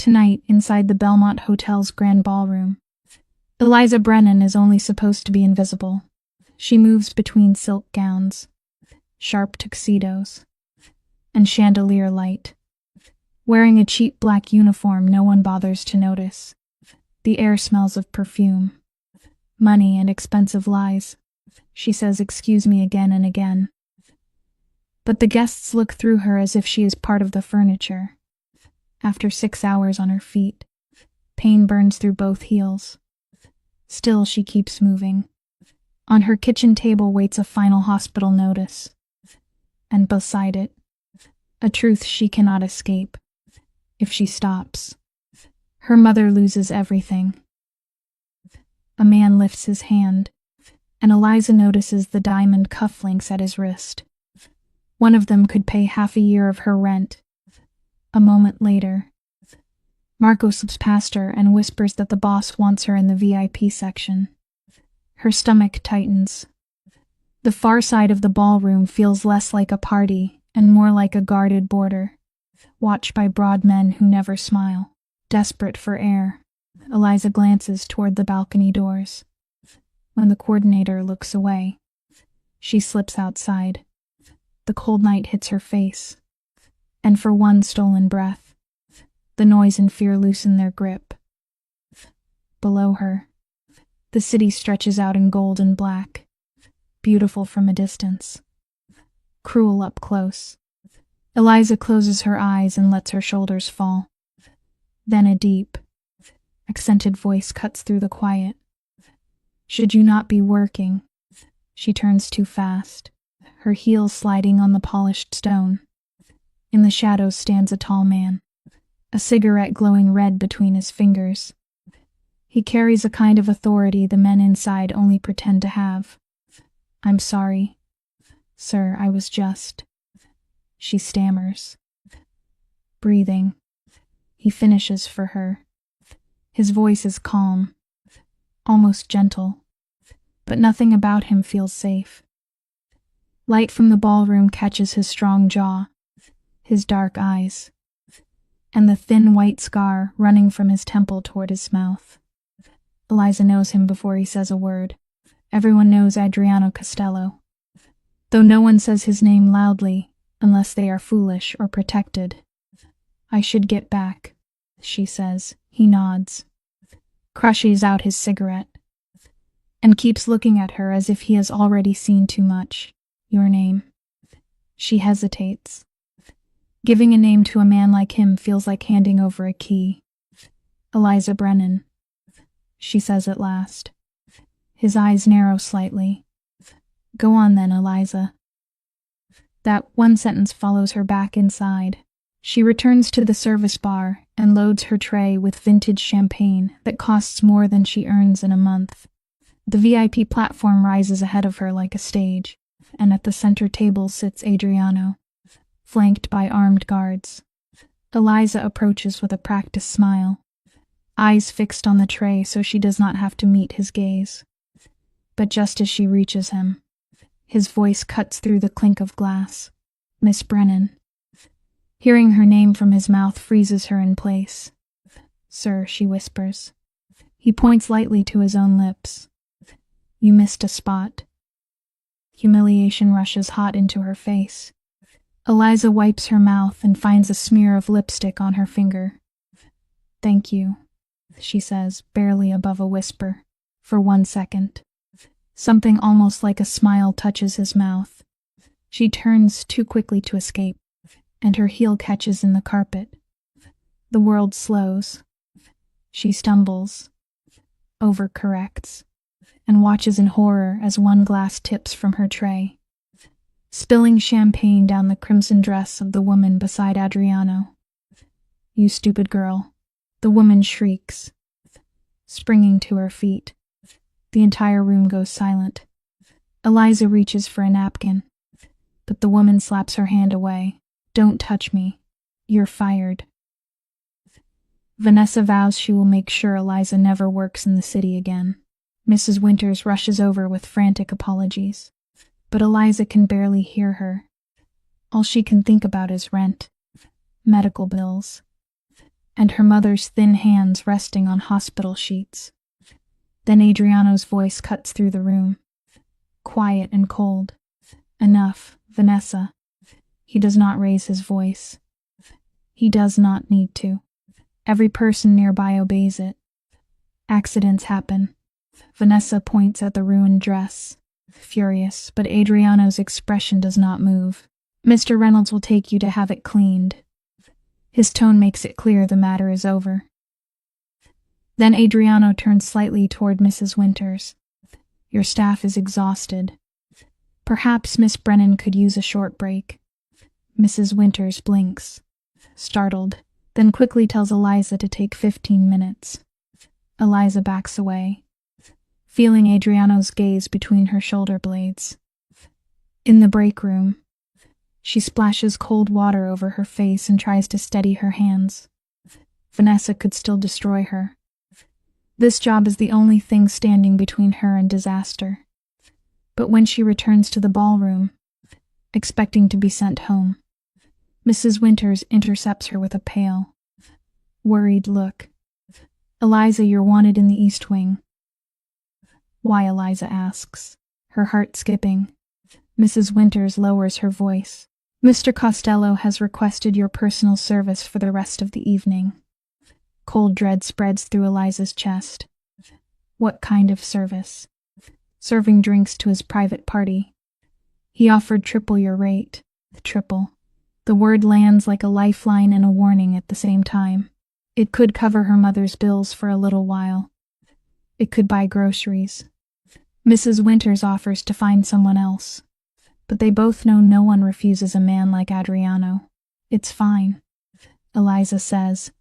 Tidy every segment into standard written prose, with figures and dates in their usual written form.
Tonight, inside the Belmont Hotel's grand ballroom, Eliza Brennan is only supposed to be invisible. She moves between silk gowns, sharp tuxedos, and chandelier light. Wearing a cheap black uniform no one bothers to notice. The air smells of perfume, money, and expensive lies. She says excuse me again and again. But the guests look through her as if she is part of the furniture. After 6 hours on her feet, pain burns through both heels. Still, she keeps moving. On her kitchen table waits a final hospital notice. And beside it, a truth she cannot escape. If she stops, her mother loses everything. A man lifts his hand, and Eliza notices the diamond cufflinks at his wrist. One of them could pay half a year of her rent. A moment later, Marco slips past her and whispers that the boss wants her in the VIP section. Her stomach tightens. The far side of the ballroom feels less like a party and more like a guarded border, watched by broad men who never smile. Desperate for air, Eliza glances toward the balcony doors. When the coordinator looks away, she slips outside. The cold night hits her face, and for one stolen breath, the noise and fear loosen their grip. Below her, the city stretches out in gold and black, beautiful from a distance, cruel up close. Eliza closes her eyes and lets her shoulders fall. Then a deep, accented voice cuts through the quiet. Should you not be working? She turns too fast, her heels sliding on the polished stone. In the shadows stands a tall man, a cigarette glowing red between his fingers. He carries a kind of authority the men inside only pretend to have. I'm sorry, sir, I was just... She stammers. Breathing. He finishes for her. His voice is calm, almost gentle, but nothing about him feels safe. Light from the ballroom catches his strong jaw, his dark eyes, and the thin white scar running from his temple toward his mouth. Eliza knows him before he says a word. Everyone knows Adriano Costello, though no one says his name loudly unless they are foolish or protected. I should get back, she says. He nods, crushes out his cigarette, and keeps looking at her as if he has already seen too much. Your name. She hesitates. Giving a name to a man like him feels like handing over a key. Eliza Brennan, she says at last. His eyes narrow slightly. Go on then, Eliza. That one sentence follows her back inside. She returns to the service bar and loads her tray with vintage champagne that costs more than she earns in a month. The VIP platform rises ahead of her like a stage, and at the center table sits Adriano, flanked by armed guards. Eliza approaches with a practiced smile, eyes fixed on the tray so she does not have to meet his gaze. But just as she reaches him, his voice cuts through the clink of glass. Miss Brennan. Hearing her name from his mouth freezes her in place. Sir, she whispers. He points lightly to his own lips. You missed a spot. Humiliation rushes hot into her face. Eliza wipes her mouth and finds a smear of lipstick on her finger. Thank you, she says, barely above a whisper. For 1 second. Something almost like a smile touches his mouth. She turns too quickly to escape, and her heel catches in the carpet. The world slows. She stumbles, overcorrects, and watches in horror as one glass tips from her tray, spilling champagne down the crimson dress of the woman beside Adriano. You stupid girl, the woman shrieks, springing to her feet. The entire room goes silent. Eliza reaches for a napkin, but the woman slaps her hand away. Don't touch me. You're fired. Vanessa vows she will make sure Eliza never works in the city again. Mrs. Winters rushes over with frantic apologies, but Eliza can barely hear her. All she can think about is rent, medical bills, and her mother's thin hands resting on hospital sheets. Then Adriano's voice cuts through the room. Quiet and cold. Enough, Vanessa. He does not raise his voice. He does not need to. Every person nearby obeys it. Accidents happen. Vanessa points at the ruined dress, furious, but Adriano's expression does not move. Mr. Reynolds will take you to have it cleaned. His tone makes it clear the matter is over. Then Adriano turns slightly toward Mrs. Winters. Your staff is exhausted. Perhaps Miss Brennan could use a short break. Mrs. Winters blinks, startled, then quickly tells Eliza to take 15 minutes. Eliza backs away, feeling Adriano's gaze between her shoulder blades. In the break room, she splashes cold water over her face and tries to steady her hands. Vanessa could still destroy her. This job is the only thing standing between her and disaster. But when she returns to the ballroom, expecting to be sent home, Mrs. Winters intercepts her with a pale, worried look. Eliza, you're wanted in the East Wing. Why? Eliza asks, her heart skipping. Mrs. Winters lowers her voice. Mr. Costello has requested your personal service for the rest of the evening. Cold dread spreads through Eliza's chest. What kind of service? Serving drinks to his private party. He offered triple your rate. Triple. The word lands like a lifeline and a warning at the same time. It could cover her mother's bills for a little while. It could buy groceries. Mrs. Winters offers to find someone else. But they both know no one refuses a man like Adriano. It's fine, Eliza says,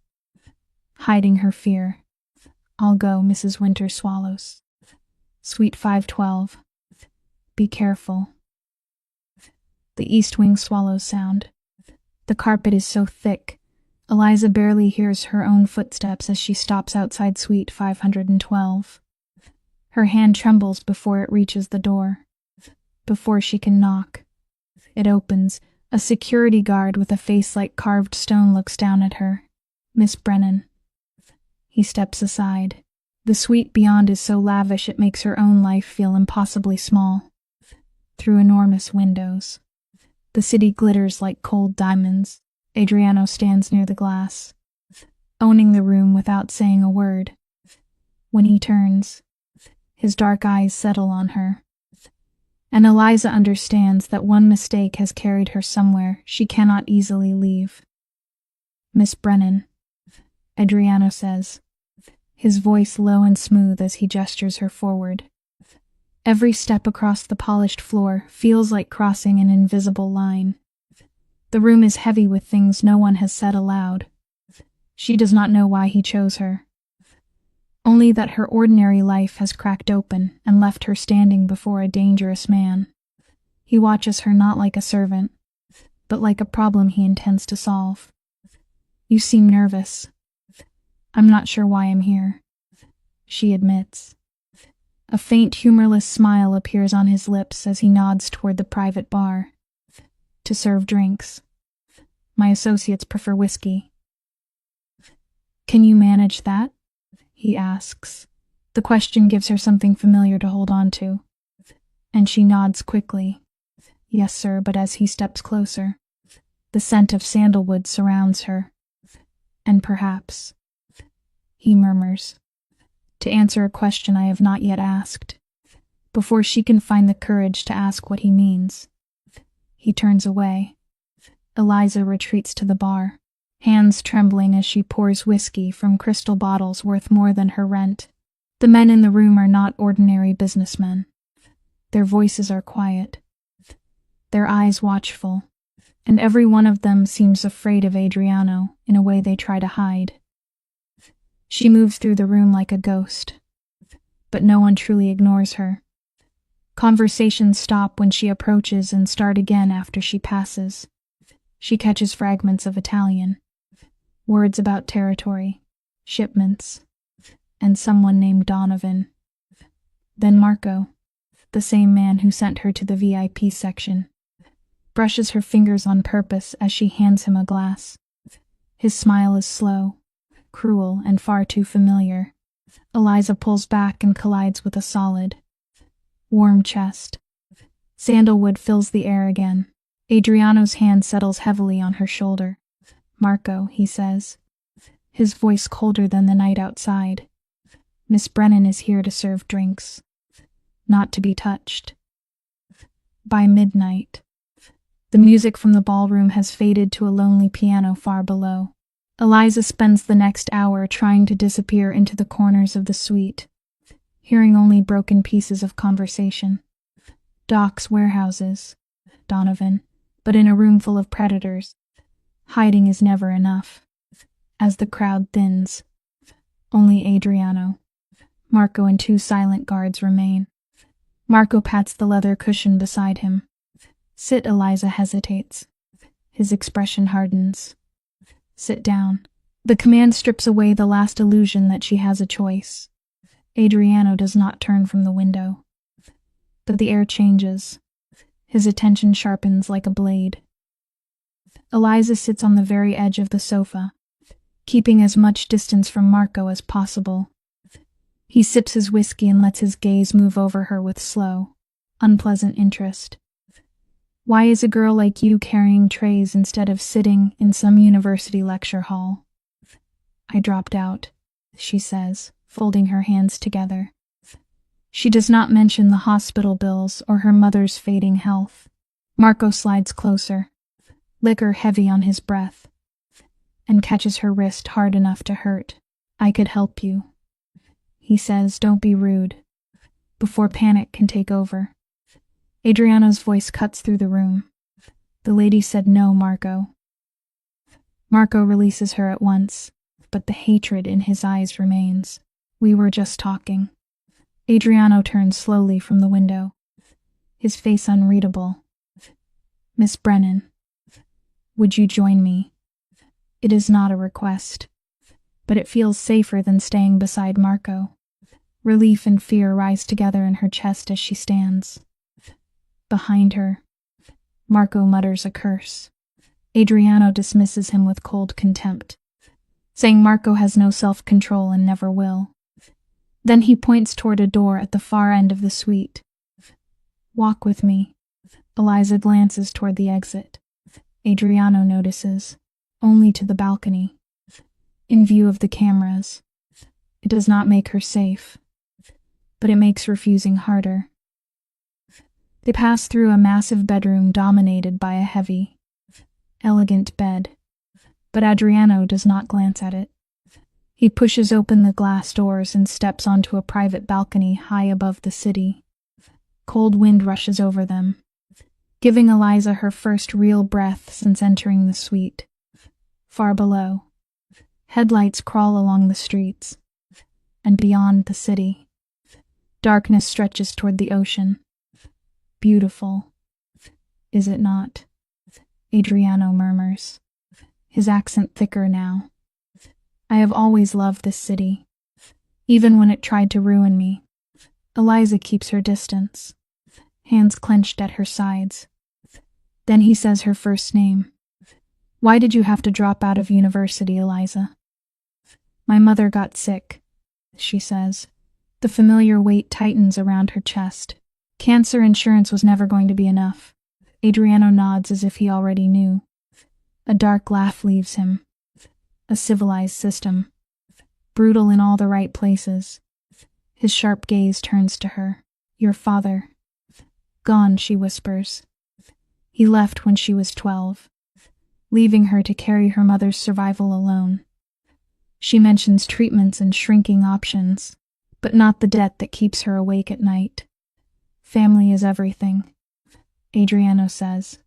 hiding her fear. I'll go, Mrs. Winters swallows. Suite 512. Be careful. The East Wing swallows sound. The carpet is so thick, Eliza barely hears her own footsteps as she stops outside Suite 512. Her hand trembles before it reaches the door. Before she can knock. It opens. A security guard with a face like carved stone looks down at her. Miss Brennan. He steps aside. The suite beyond is so lavish it makes her own life feel impossibly small. Through enormous windows. The city glitters like cold diamonds. Adriano stands near the glass, owning the room without saying a word. When he turns, his dark eyes settle on her. And Eliza understands that one mistake has carried her somewhere she cannot easily leave. Miss Brennan, Adriano says, his voice low and smooth as he gestures her forward. Every step across the polished floor feels like crossing an invisible line. The room is heavy with things no one has said aloud. She does not know why he chose her. Only that her ordinary life has cracked open and left her standing before a dangerous man. He watches her not like a servant, but like a problem he intends to solve. You seem nervous. I'm not sure why I'm here, she admits. A faint, humorless smile appears on his lips as he nods toward the private bar. To serve drinks. My associates prefer whiskey. Can you manage that? He asks. The question gives her something familiar to hold on to. And she nods quickly. Yes, sir, but as he steps closer, the scent of sandalwood surrounds her. And perhaps, he murmurs, to answer a question I have not yet asked, before she can find the courage to ask what he means. He turns away. Eliza retreats to the bar, hands trembling as she pours whiskey from crystal bottles worth more than her rent. The men in the room are not ordinary businessmen. Their voices are quiet, their eyes watchful, and every one of them seems afraid of Adriano in a way they try to hide. She moves through the room like a ghost, but no one truly ignores her. Conversations stop when she approaches and start again after she passes. She catches fragments of Italian, words about territory, shipments, and someone named Donovan. Then Marco, the same man who sent her to the VIP section, brushes her fingers on purpose as she hands him a glass. His smile is slow, cruel and far too familiar. Eliza pulls back and collides with a solid, warm chest. Sandalwood fills the air again. Adriano's hand settles heavily on her shoulder. "Marco," he says, his voice colder than the night outside. "Miss Brennan is here to serve drinks. Not to be touched." By midnight, the music from the ballroom has faded to a lonely piano far below. Eliza spends the next hour trying to disappear into the corners of the suite, hearing only broken pieces of conversation. Docks, warehouses, Donovan, but in a room full of predators, hiding is never enough. As the crowd thins, only Adriano, Marco, and 2 silent guards remain. Marco pats the leather cushion beside him. "Sit." Eliza hesitates. His expression hardens. "Sit down." The command strips away the last illusion that she has a choice. Adriano does not turn from the window. But the air changes. His attention sharpens like a blade. Eliza sits on the very edge of the sofa, keeping as much distance from Marco as possible. He sips his whiskey and lets his gaze move over her with slow, unpleasant interest. "Why is a girl like you carrying trays instead of sitting in some university lecture hall?" "I dropped out," she says, folding her hands together. She does not mention the hospital bills or her mother's fading health. Marco slides closer, liquor heavy on his breath, and catches her wrist hard enough to hurt. "I could help you," he says. "Don't be rude, before panic can take over." Adriano's voice cuts through the room. "The lady said no, Marco." Marco releases her at once, but the hatred in his eyes remains. "We were just talking." Adriano turns slowly from the window, his face unreadable. "Miss Brennan, would you join me?" It is not a request, but it feels safer than staying beside Marco. Relief and fear rise together in her chest as she stands. Behind her, Marco mutters a curse. Adriano dismisses him with cold contempt, saying Marco has no self-control and never will. Then he points toward a door at the far end of the suite. "Walk with me." Eliza glances toward the exit. Adriano notices, only to the balcony, in view of the cameras. It does not make her safe, but it makes refusing harder. They pass through a massive bedroom dominated by a heavy, elegant bed, but Adriano does not glance at it. He pushes open the glass doors and steps onto a private balcony high above the city. Cold wind rushes over them, giving Eliza her first real breath since entering the suite. Far below, headlights crawl along the streets, and beyond the city, darkness stretches toward the ocean. "Beautiful, is it not?" Adriano murmurs, his accent thicker now. "I have always loved this city, even when it tried to ruin me." Eliza keeps her distance, hands clenched at her sides. Then he says her first name. "Why did you have to drop out of university, Eliza?" "My mother got sick," she says. The familiar weight tightens around her chest. "Cancer insurance was never going to be enough." Adriano nods as if he already knew. A dark laugh leaves him. A civilized system, brutal in all the right places. His sharp gaze turns to her. "Your father." "Gone," she whispers. "He left when she was 12, leaving her to carry her mother's survival alone." She mentions treatments and shrinking options, but not the debt that keeps her awake at night. "Family is everything," Adriano says,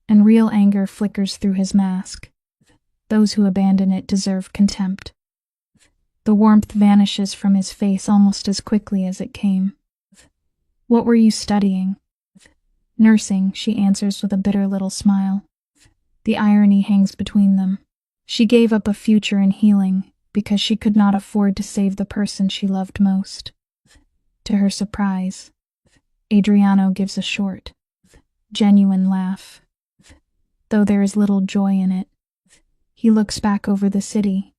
and real anger flickers through his mask. Those who abandon it deserve contempt. The warmth vanishes from his face almost as quickly as it came. "What were you studying?" "Nursing," she answers with a bitter little smile. The irony hangs between them. She gave up a future in healing because she could not afford to save the person she loved most. To her surprise, Adriano gives a short, genuine laugh. Though there is little joy in it, he looks back over the city,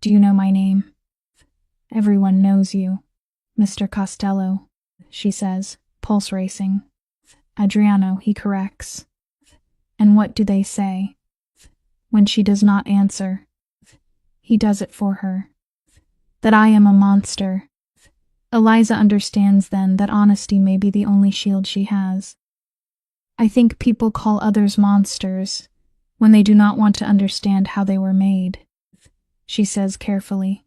Do you know my name? Everyone knows you. Mr. Costello, she says, pulse racing. Adriano, he corrects. And what do they say? When she does not answer, he does it for her. That I am a monster. Eliza understands then that honesty may be the only shield she has. I think people call others monsters when they do not want to understand how they were made, she says carefully.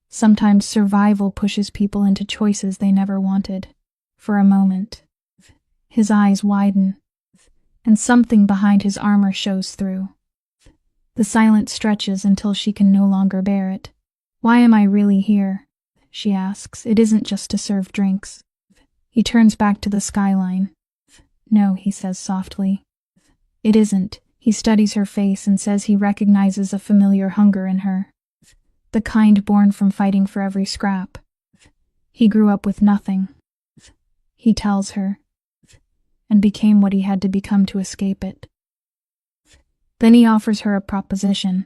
Sometimes survival pushes people into choices they never wanted. For a moment, his eyes widen, and something behind his armor shows through. The silence stretches until she can no longer bear it. Why am I really here? She asks. It isn't just to serve drinks. He turns back to the skyline. No, he says softly. It isn't. He studies her face and says he recognizes a familiar hunger in her. The kind born from fighting for every scrap. He grew up with nothing, he tells her, and became what he had to become to escape it. Then he offers her a proposition.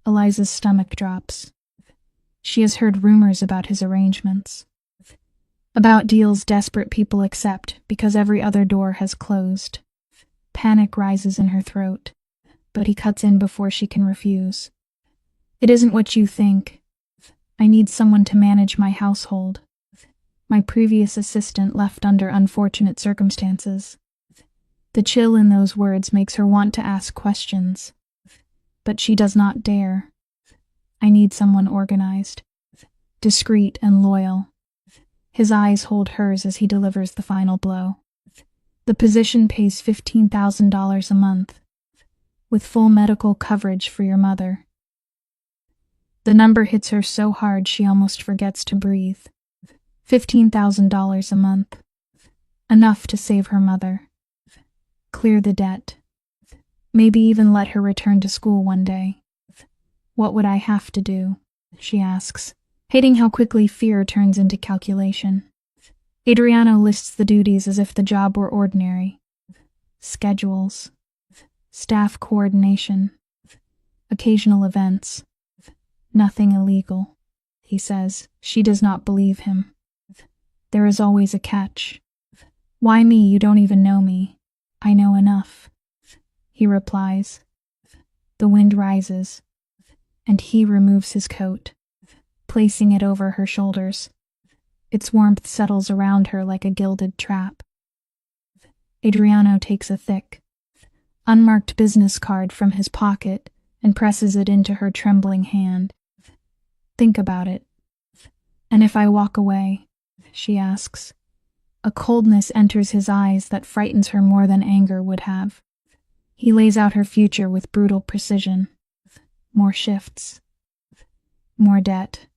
Eliza's stomach drops. She has heard rumors about his arrangements. About deals desperate people accept because every other door has closed. Panic rises in her throat, but he cuts in before she can refuse. It isn't what you think. I need someone to manage my household. My previous assistant left under unfortunate circumstances. The chill in those words makes her want to ask questions, but she does not dare. I need someone organized, discreet and loyal. His eyes hold hers as he delivers the final blow. The position pays $15,000 a month, with full medical coverage for your mother. The number hits her so hard she almost forgets to breathe. $15,000 a month. Enough to save her mother. Clear the debt. Maybe even let her return to school one day. What would I have to do? She asks, hating how quickly fear turns into calculation. Adriano lists the duties as if the job were ordinary. Schedules. Staff coordination. Occasional events. Nothing illegal, he says. She does not believe him. There is always a catch. Why me? You don't even know me. I know enough, he replies. The wind rises, and he removes his coat, placing it over her shoulders. Its warmth settles around her like a gilded trap. Adriano takes a thick, unmarked business card from his pocket and presses it into her trembling hand. Think about it. And if I walk away? She asks. A coldness enters his eyes that frightens her more than anger would have. He lays out her future with brutal precision. More shifts. More debt.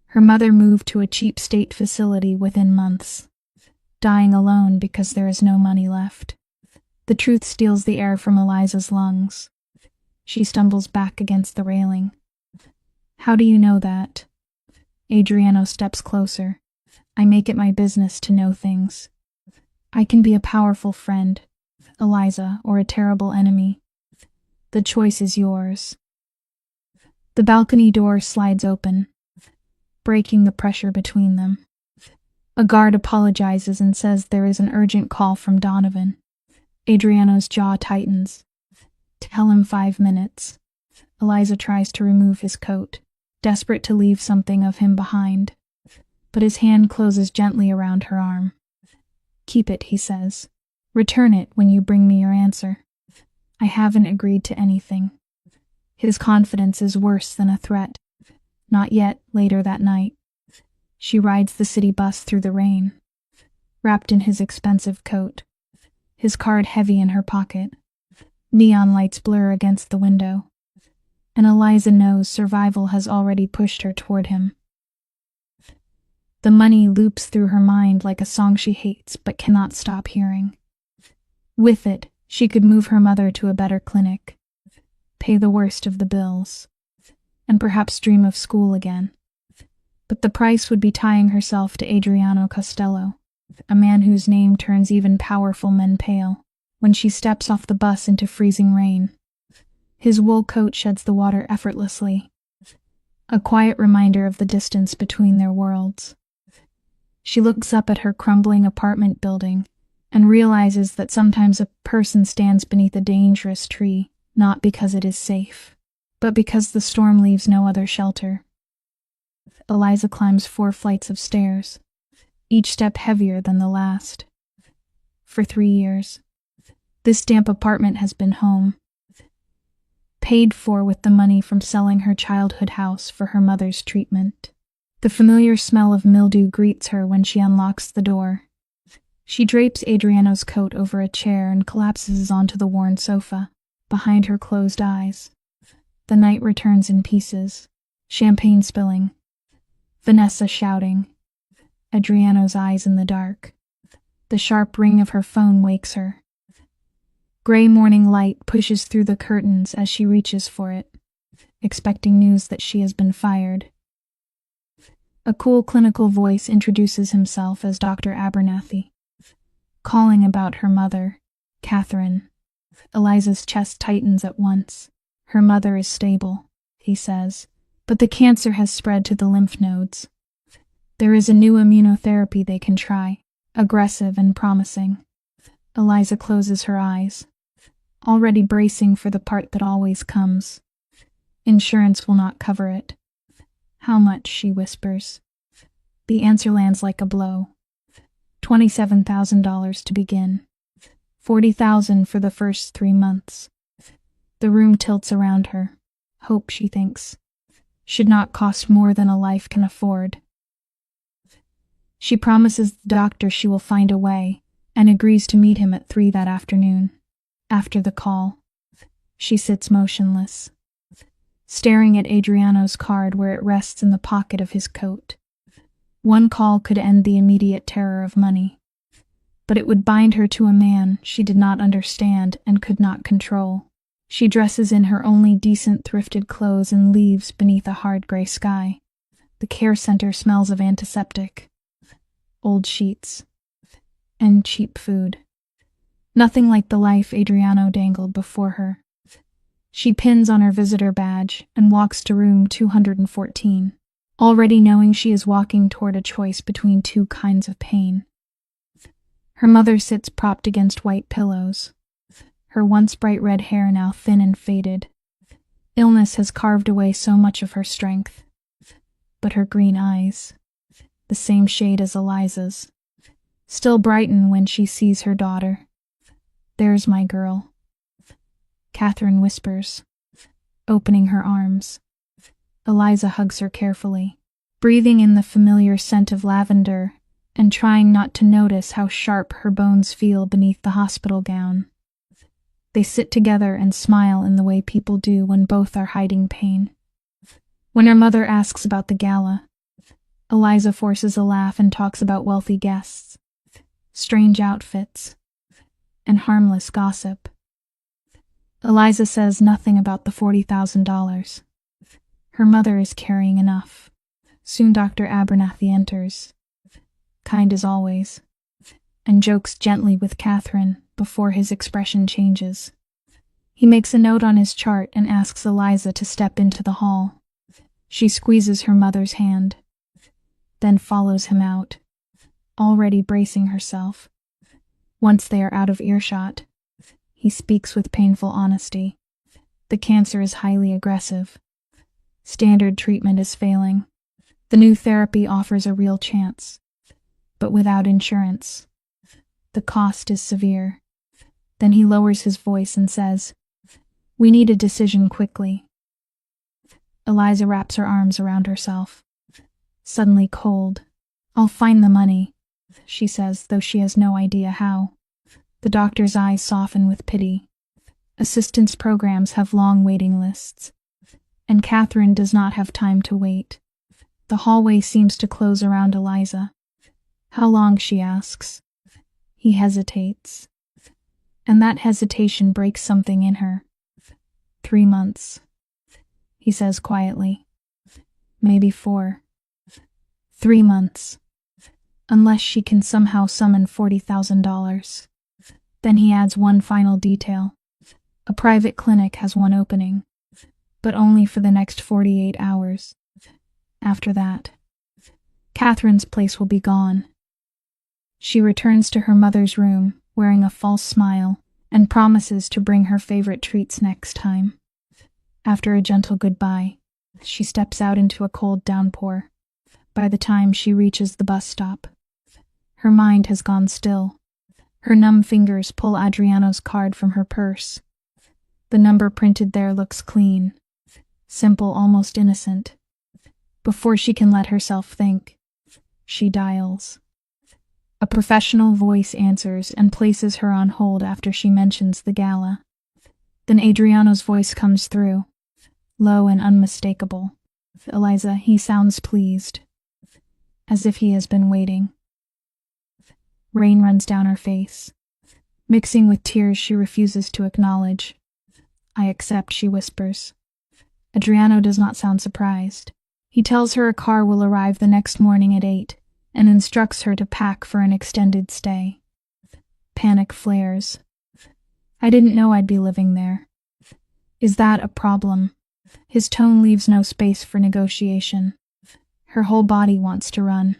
Her mother moved to a cheap state facility within months, dying alone because there is no money left. The truth steals the air from Eliza's lungs. She stumbles back against the railing. How do you know that? Adriano steps closer. I make it my business to know things. I can be a powerful friend, Eliza, or a terrible enemy. The choice is yours. The balcony door slides open, breaking the pressure between them. A guard apologizes and says there is an urgent call from Donovan. Adriano's jaw tightens. Tell him 5 minutes. Eliza tries to remove his coat, desperate to leave something of him behind, but his hand closes gently around her arm. Keep it, he says. Return it when you bring me your answer. I haven't agreed to anything. His confidence is worse than a threat. Not yet. Later that night, she rides the city bus through the rain, wrapped in his expensive coat, his card heavy in her pocket. Neon lights blur against the window, and Eliza knows survival has already pushed her toward him. The money loops through her mind like a song she hates but cannot stop hearing. With it, she could move her mother to a better clinic, pay the worst of the bills, and perhaps dream of school again. But the price would be tying herself to Adriano Costello, a man whose name turns even powerful men pale when she steps off the bus into freezing rain. His wool coat sheds the water effortlessly, a quiet reminder of the distance between their worlds. She looks up at her crumbling apartment building and realizes that sometimes a person stands beneath a dangerous tree, not because it is safe, but because the storm leaves no other shelter. Eliza climbs 4 flights of stairs, each step heavier than the last. For 3 years, this damp apartment has been home, paid for with the money from selling her childhood house for her mother's treatment. The familiar smell of mildew greets her when she unlocks the door. She drapes Adriano's coat over a chair and collapses onto the worn sofa, behind her closed eyes. The night returns in pieces, champagne spilling, Vanessa shouting, Adriano's eyes in the dark. The sharp ring of her phone wakes her. Gray morning light pushes through the curtains as she reaches for it, expecting news that she has been fired. A cool clinical voice introduces himself as Dr. Abernathy, calling about her mother, Catherine. Eliza's chest tightens at once. Her mother is stable, he says, but the cancer has spread to the lymph nodes. There is a new immunotherapy they can try, aggressive and promising. Eliza closes her eyes, already bracing for the part that always comes. Insurance will not cover it. How much, she whispers. The answer lands like a blow. $27,000 to begin. $40,000 for the first 3 months. The room tilts around her. Hope, she thinks, should not cost more than a life can afford. She promises the doctor she will find a way, and agrees to meet him at 3 that afternoon. After the call, she sits motionless, staring at Adriano's card where it rests in the pocket of his coat. One call could end the immediate terror of money, but it would bind her to a man she did not understand and could not control. She dresses in her only decent thrifted clothes and leaves beneath a hard gray sky. The care center smells of antiseptic, old sheets, and cheap food. Nothing like the life Adriano dangled before her. She pins on her visitor badge and walks to room 214, already knowing she is walking toward a choice between 2 kinds of pain. Her mother sits propped against white pillows, her once bright red hair now thin and faded. Illness has carved away so much of her strength, but her green eyes, the same shade as Eliza's, still brighten when she sees her daughter. There's my girl, Catherine whispers, opening her arms. Eliza hugs her carefully, breathing in the familiar scent of lavender and trying not to notice how sharp her bones feel beneath the hospital gown. They sit together and smile in the way people do when both are hiding pain. When her mother asks about the gala, Eliza forces a laugh and talks about wealthy guests, strange outfits, and harmless gossip. Eliza says nothing about the $40,000. Her mother is carrying enough. Soon Dr. Abernathy enters, kind as always, and jokes gently with Catherine before his expression changes. He makes a note on his chart and asks Eliza to step into the hall. She squeezes her mother's hand, then follows him out, already bracing herself. Once they are out of earshot, he speaks with painful honesty. The cancer is highly aggressive. Standard treatment is failing. The new therapy offers a real chance, but without insurance. The cost is severe. Then he lowers his voice and says, "We need a decision quickly." Eliza wraps her arms around herself, suddenly cold. "I'll find the money," she says, though she has no idea how. The doctor's eyes soften with pity. Assistance programs have long waiting lists, and Catherine does not have time to wait. The hallway seems to close around Eliza. "How long?" she asks. He hesitates, and that hesitation breaks something in her. 3 months, he says quietly. Maybe 4. 3 months. Unless she can somehow summon $40,000. Then he adds one final detail. A private clinic has one opening, but only for the next 48 hours. After that, Catherine's place will be gone. She returns to her mother's room, wearing a false smile, and promises to bring her favorite treats next time. After a gentle goodbye, she steps out into a cold downpour. By the time she reaches the bus stop, her mind has gone still. Her numb fingers pull Adriano's card from her purse. The number printed there looks clean, simple, almost innocent. Before she can let herself think, she dials. A professional voice answers and places her on hold after she mentions the gala. Then Adriano's voice comes through, low and unmistakable. Eliza, he sounds pleased, as if he has been waiting. Rain runs down her face. Mixing with tears she refuses to acknowledge. I accept, she whispers. Adriano does not sound surprised. He tells her a car will arrive the next morning at 8 and instructs her to pack for an extended stay. Panic flares. I didn't know I'd be living there. Is that a problem? His tone leaves no space for negotiation. Her whole body wants to run.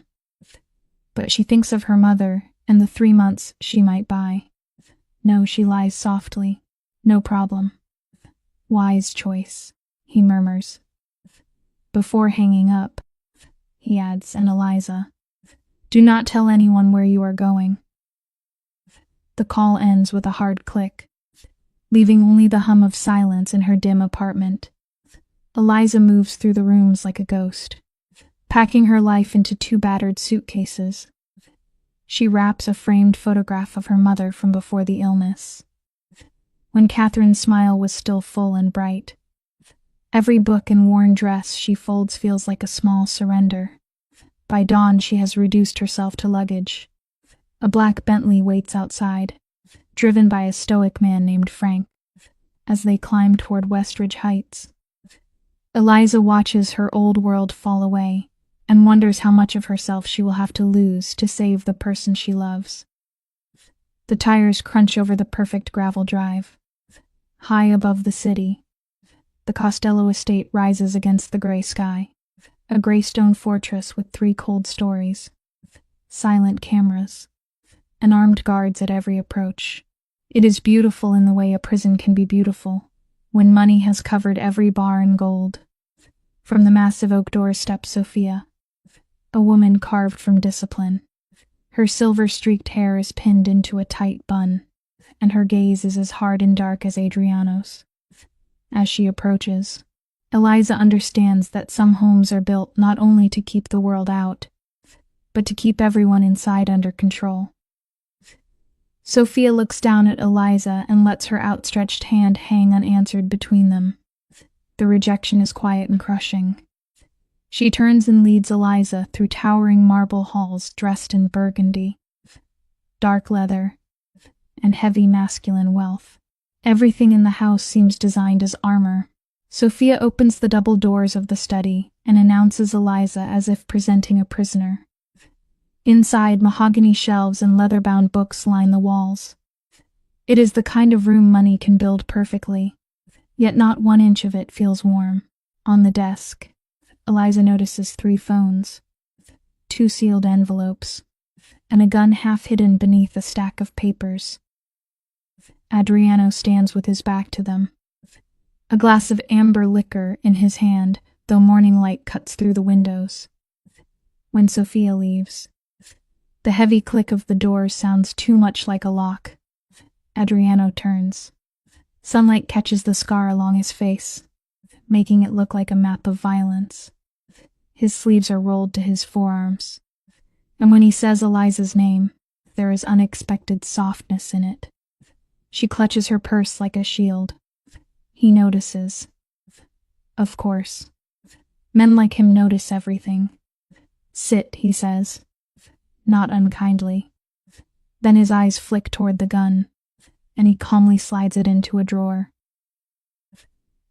But she thinks of her mother and the 3 months she might buy. No, she lies softly. No problem. Wise choice, he murmurs. Before hanging up, he adds, and Eliza, do not tell anyone where you are going. The call ends with a hard click, leaving only the hum of silence in her dim apartment. Eliza moves through the rooms like a ghost, packing her life into 2 battered suitcases. She wraps a framed photograph of her mother from before the illness, when Catherine's smile was still full and bright. Every book and worn dress she folds feels like a small surrender. By dawn, she has reduced herself to luggage. A black Bentley waits outside, driven by a stoic man named Frank, as they climb toward Westridge Heights. Eliza watches her old world fall away and wonders how much of herself she will have to lose to save the person she loves. The tires crunch over the perfect gravel drive. High above the city, the Costello estate rises against the gray sky, a gray stone fortress with 3 cold stories, silent cameras, and armed guards at every approach. It is beautiful in the way a prison can be beautiful, when money has covered every bar in gold. From the massive oak doors steps Sophia, a woman carved from discipline. Her silver-streaked hair is pinned into a tight bun, and her gaze is as hard and dark as Adriano's. As she approaches, Eliza understands that some homes are built not only to keep the world out, but to keep everyone inside under control. Sophia looks down at Eliza and lets her outstretched hand hang unanswered between them. The rejection is quiet and crushing. She turns and leads Eliza through towering marble halls dressed in burgundy, dark leather, and heavy masculine wealth. Everything in the house seems designed as armor. Sophia opens the double doors of the study and announces Eliza as if presenting a prisoner. Inside, mahogany shelves and leather-bound books line the walls. It is the kind of room money can build perfectly, yet not 1 inch of it feels warm. On the desk, Eliza notices 3 phones, 2 sealed envelopes, and a gun half hidden beneath a stack of papers. Adriano stands with his back to them, a glass of amber liquor in his hand, though morning light cuts through the windows. When Sophia leaves, the heavy click of the doors sounds too much like a lock. Adriano turns. Sunlight catches the scar along his face, making it look like a map of violence. His sleeves are rolled to his forearms, and when he says Eliza's name, there is unexpected softness in it. She clutches her purse like a shield. He notices. Of course. Men like him notice everything. Sit, he says, not unkindly. Then his eyes flick toward the gun, and he calmly slides it into a drawer.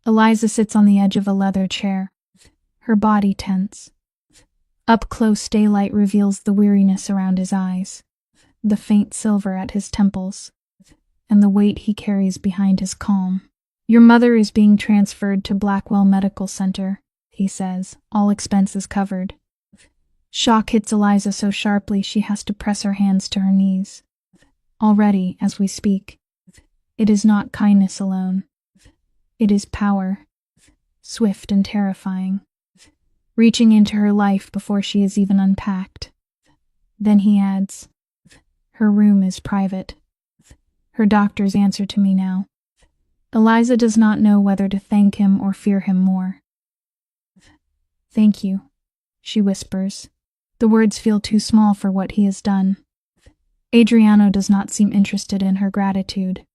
Eliza sits on the edge of a leather chair, her body tense. Up close, daylight reveals the weariness around his eyes, the faint silver at his temples, and the weight he carries behind his calm. Your mother is being transferred to Blackwell Medical Center, he says, all expenses covered. Shock hits Eliza so sharply she has to press her hands to her knees. Already, as we speak, it is not kindness alone. It is power, swift and terrifying, reaching into her life before she is even unpacked. Then he adds, her room is private. Her doctors answer to me now. Eliza does not know whether to thank him or fear him more. Thank you, she whispers. The words feel too small for what he has done. Adriano does not seem interested in her gratitude.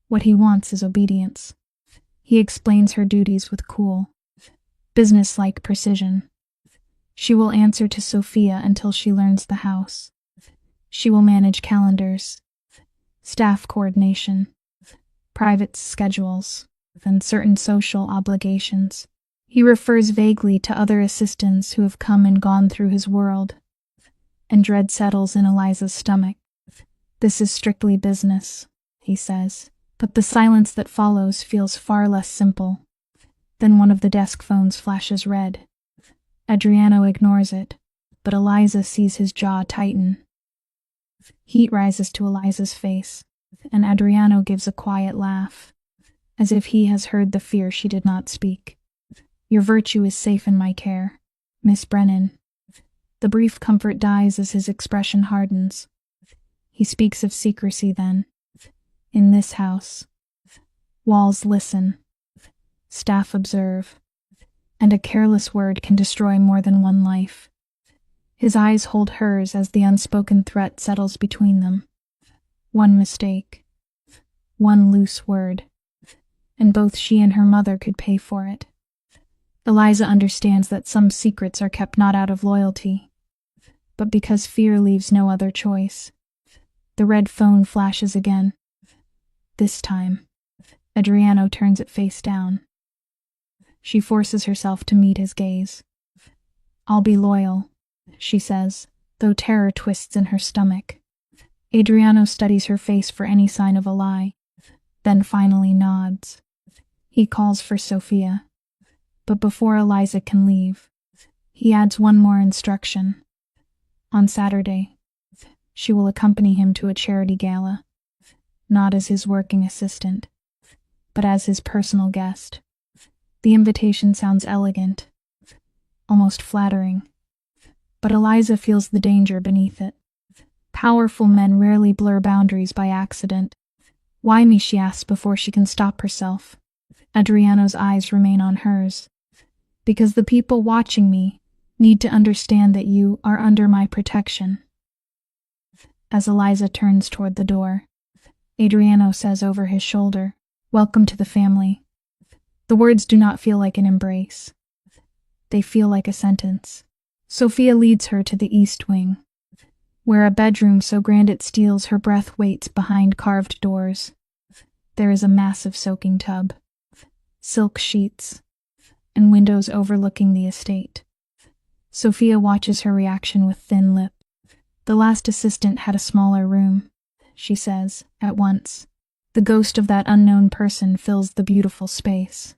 What he wants is obedience. He explains her duties with cool, business-like precision. She will answer to Sophia until she learns the house. She will manage calendars, staff coordination, private schedules, and certain social obligations. He refers vaguely to other assistants who have come and gone through his world, and dread settles in Eliza's stomach. This is strictly business, he says, but the silence that follows feels far less simple. Then one of the desk phones flashes red. Adriano ignores it, but Eliza sees his jaw tighten. Heat rises to Eliza's face, and Adriano gives a quiet laugh, as if he has heard the fear she did not speak. Your virtue is safe in my care, Miss Brennan. The brief comfort dies as his expression hardens. He speaks of secrecy then. In this house, walls listen, staff observe, and a careless word can destroy more than one life. His eyes hold hers as the unspoken threat settles between them. One mistake, one loose word, and both she and her mother could pay for it. Eliza understands that some secrets are kept not out of loyalty, but because fear leaves no other choice. The red phone flashes again. This time, Adriano turns it face down. She forces herself to meet his gaze. I'll be loyal, she says, though terror twists in her stomach. Adriano studies her face for any sign of a lie, then finally nods. He calls for Sophia. But before Eliza can leave, he adds one more instruction. On Saturday, she will accompany him to a charity gala, not as his working assistant, but as his personal guest. The invitation sounds elegant, almost flattering, but Eliza feels the danger beneath it. Powerful men rarely blur boundaries by accident. Why me, she asks before she can stop herself. Adriano's eyes remain on hers. Because the people watching me need to understand that you are under my protection. As Eliza turns toward the door, Adriano says over his shoulder, "Welcome to the family." The words do not feel like an embrace. They feel like a sentence. Sophia leads her to the east wing, where a bedroom so grand it steals her breath waits behind carved doors. There is a massive soaking tub, silk sheets, and windows overlooking the estate. Sophia watches her reaction with thin lip. The last assistant had a smaller room, she says, at once. The ghost of that unknown person fills the beautiful space.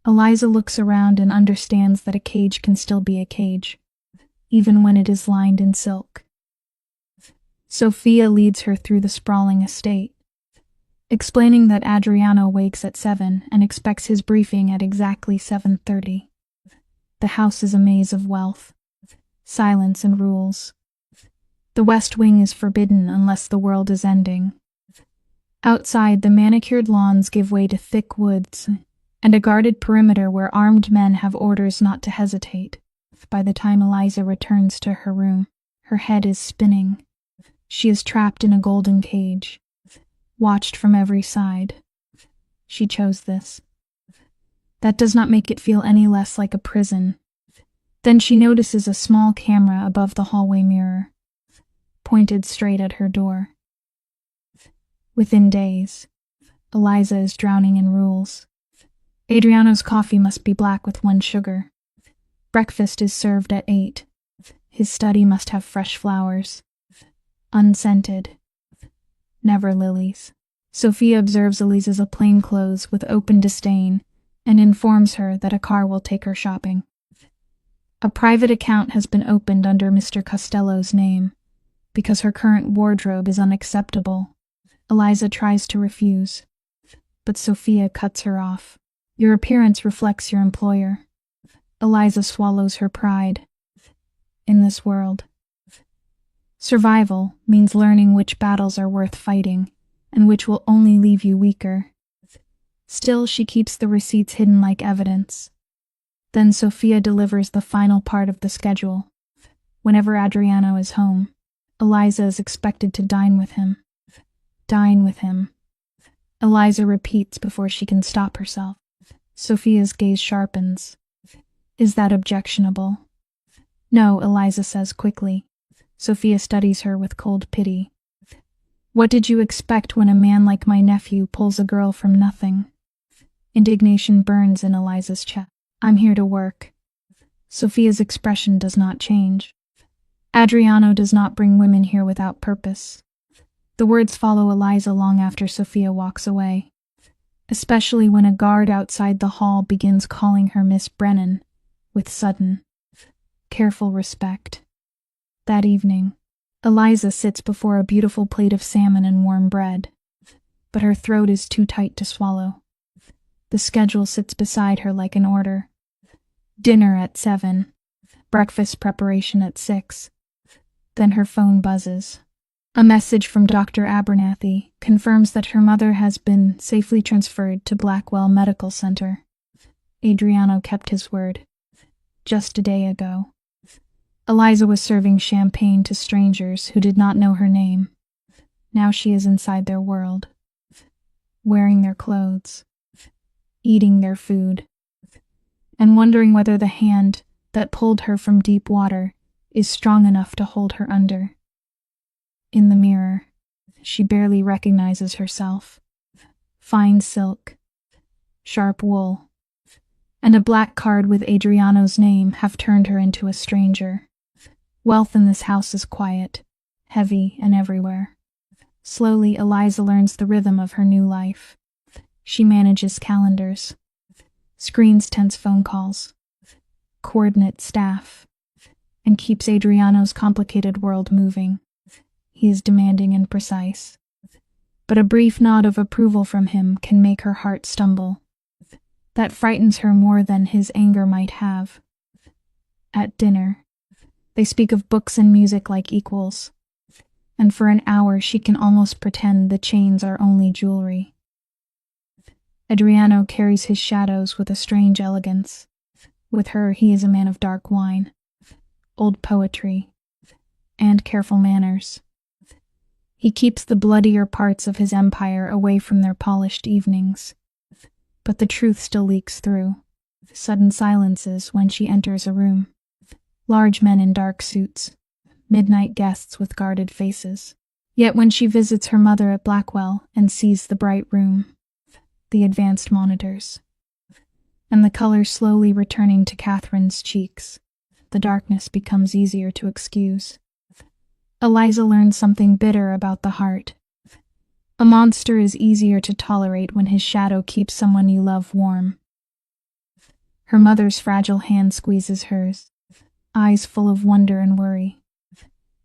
Eliza looks around and understands that a cage can still be a cage, even when it is lined in silk. Sophia leads her through the sprawling estate, explaining that Adriano wakes at 7 and expects his briefing at exactly 7:30. The house is a maze of wealth, silence and rules. The west wing is forbidden unless the world is ending. Outside, the manicured lawns give way to thick woods and a guarded perimeter where armed men have orders not to hesitate. By the time Eliza returns to her room, her head is spinning. She is trapped in a golden cage, watched from every side. She chose this. That does not make it feel any less like a prison. Then she notices a small camera above the hallway mirror, pointed straight at her door. Within days, Eliza is drowning in rules. Adriano's coffee must be black with 1 sugar. Breakfast is served at 8. His study must have fresh flowers, unscented, never lilies. Sophia observes Eliza's plainclothes with open disdain and informs her that a car will take her shopping. A private account has been opened under Mr. Costello's name. Because her current wardrobe is unacceptable, Eliza tries to refuse, but Sophia cuts her off. Your appearance reflects your employer. Eliza swallows her pride. In this world, survival means learning which battles are worth fighting and which will only leave you weaker. Still, she keeps the receipts hidden like evidence. Then Sophia delivers the final part of the schedule. Whenever Adriano is home, Eliza is expected to dine with him. Dine with him. Eliza repeats before she can stop herself. Sophia's gaze sharpens. Is that objectionable? No, Eliza says quickly. Sophia studies her with cold pity. What did you expect when a man like my nephew pulls a girl from nothing? Indignation burns in Eliza's chest. I'm here to work. Sophia's expression does not change. Adriano does not bring women here without purpose. The words follow Eliza long after Sophia walks away, especially when a guard outside the hall begins calling her Miss Brennan with sudden, careful respect. That evening, Eliza sits before a beautiful plate of salmon and warm bread, but her throat is too tight to swallow. The schedule sits beside her like an order. Dinner at 7, breakfast preparation at 6. Then her phone buzzes. A message from Dr. Abernathy confirms that her mother has been safely transferred to Blackwell Medical Center. Adriano kept his word. Just a day ago, Eliza was serving champagne to strangers who did not know her name. Now she is inside their world, wearing their clothes, eating their food, and wondering whether the hand that pulled her from deep water is strong enough to hold her under. In the mirror, she barely recognizes herself. Fine silk, sharp wool, and a black card with Adriano's name have turned her into a stranger. Wealth in this house is quiet, heavy, and everywhere. Slowly, Eliza learns the rhythm of her new life. She manages calendars, screens tense phone calls, coordinates staff, and keeps Adriano's complicated world moving. He is demanding and precise, but a brief nod of approval from him can make her heart stumble. That frightens her more than his anger might have. At dinner, they speak of books and music like equals, and for an hour she can almost pretend the chains are only jewelry. Adriano carries his shadows with a strange elegance. With her, he is a man of dark wine, old poetry, and careful manners. He keeps the bloodier parts of his empire away from their polished evenings, but the truth still leaks through. Sudden silences when she enters a room. Large men in dark suits, midnight guests with guarded faces. Yet when she visits her mother at Blackwell and sees the bright room, the advanced monitors, and the color slowly returning to Catherine's cheeks, the darkness becomes easier to excuse. Eliza learns something bitter about the heart. A monster is easier to tolerate when his shadow keeps someone you love warm. Her mother's fragile hand squeezes hers, eyes full of wonder and worry.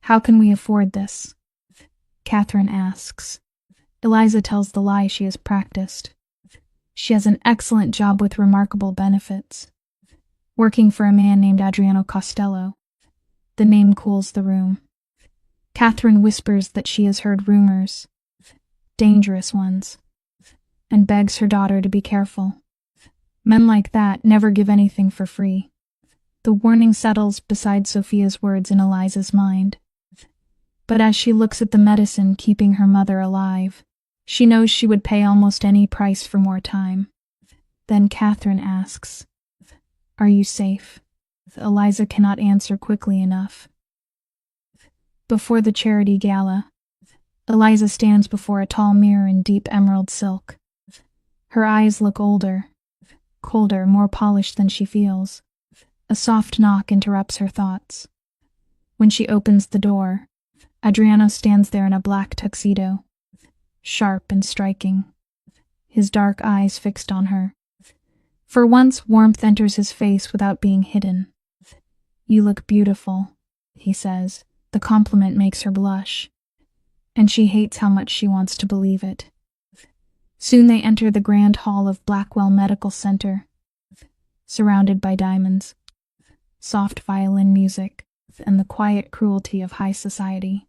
How can we afford this? Catherine asks. Eliza tells the lie she has practiced. She has an excellent job with remarkable benefits, working for a man named Adriano Costello. The name cools the room. Catherine whispers that she has heard rumors, dangerous ones, and begs her daughter to be careful. Men like that never give anything for free. The warning settles beside Sophia's words in Eliza's mind. But as she looks at the medicine keeping her mother alive, she knows she would pay almost any price for more time. Then Catherine asks, "Are you safe?" Eliza cannot answer quickly enough. Before the charity gala, Eliza stands before a tall mirror in deep emerald silk. Her eyes look older, colder, more polished than she feels. A soft knock interrupts her thoughts. When she opens the door, Adriano stands there in a black tuxedo, sharp and striking, his dark eyes fixed on her. For once, warmth enters his face without being hidden. You look beautiful, he says. The compliment makes her blush, and she hates how much she wants to believe it. Soon they enter the grand hall of Blackwell Medical Center, surrounded by diamonds, soft violin music, and the quiet cruelty of high society.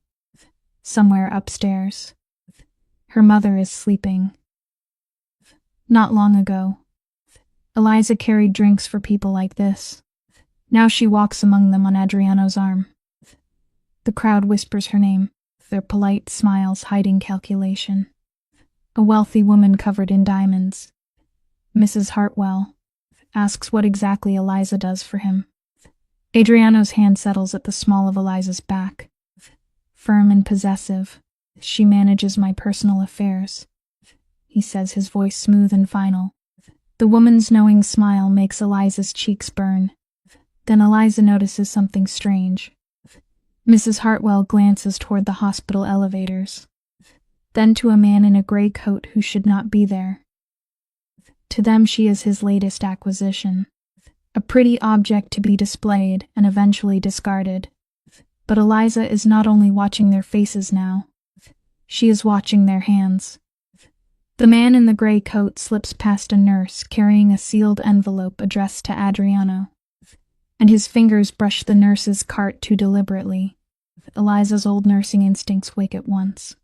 Somewhere upstairs, her mother is sleeping. Not long ago, Eliza carried drinks for people like this. Now she walks among them on Adriano's arm. The crowd whispers her name, their polite smiles hiding calculation. A wealthy woman covered in diamonds, Mrs. Hartwell, asks what exactly Eliza does for him. Adriano's hand settles at the small of Eliza's back. Firm and possessive, she manages my personal affairs, he says, his voice smooth and final. The woman's knowing smile makes Eliza's cheeks burn. Then Eliza notices something strange. Mrs. Hartwell glances toward the hospital elevators, then to a man in a gray coat who should not be there. To them she is his latest acquisition, a pretty object to be displayed and eventually discarded. But Eliza is not only watching their faces now, she is watching their hands. The man in the gray coat slips past a nurse carrying a sealed envelope addressed to Adriano, and his fingers brush the nurse's cart too deliberately. Eliza's old nursing instincts wake at once.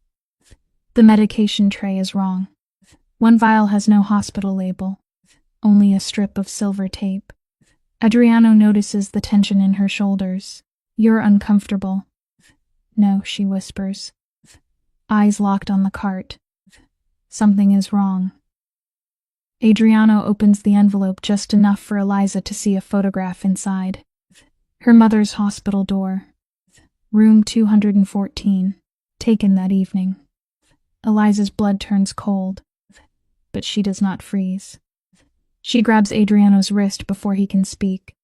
The medication tray is wrong. One vial has no hospital label, only a strip of silver tape. Adriano notices the tension in her shoulders. You're uncomfortable. No, she whispers, eyes locked on the cart. Something is wrong. Adriano opens the envelope just enough for Eliza to see a photograph inside. Her mother's hospital door. Room 214, taken that evening. Eliza's blood turns cold, but she does not freeze. She grabs Adriano's wrist before he can speak.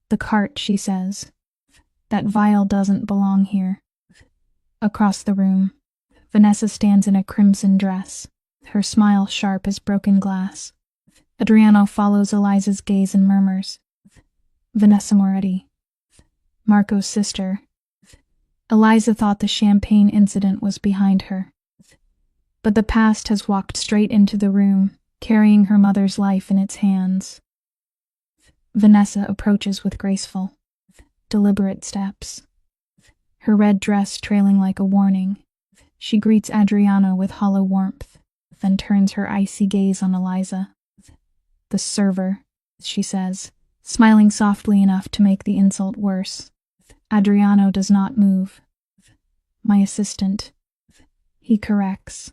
The cart, she says. That vial doesn't belong here. Across the room, Vanessa stands in a crimson dress, her smile sharp as broken glass. Adriano follows Eliza's gaze and murmurs, Vanessa Moretti, Marco's sister. Eliza thought the champagne incident was behind her, but the past has walked straight into the room, carrying her mother's life in its hands. Vanessa approaches with graceful, deliberate steps, her red dress trailing like a warning. She greets Adriano with hollow warmth, then turns her icy gaze on Eliza. The server, she says, smiling softly enough to make the insult worse. Adriano does not move. My assistant, he corrects.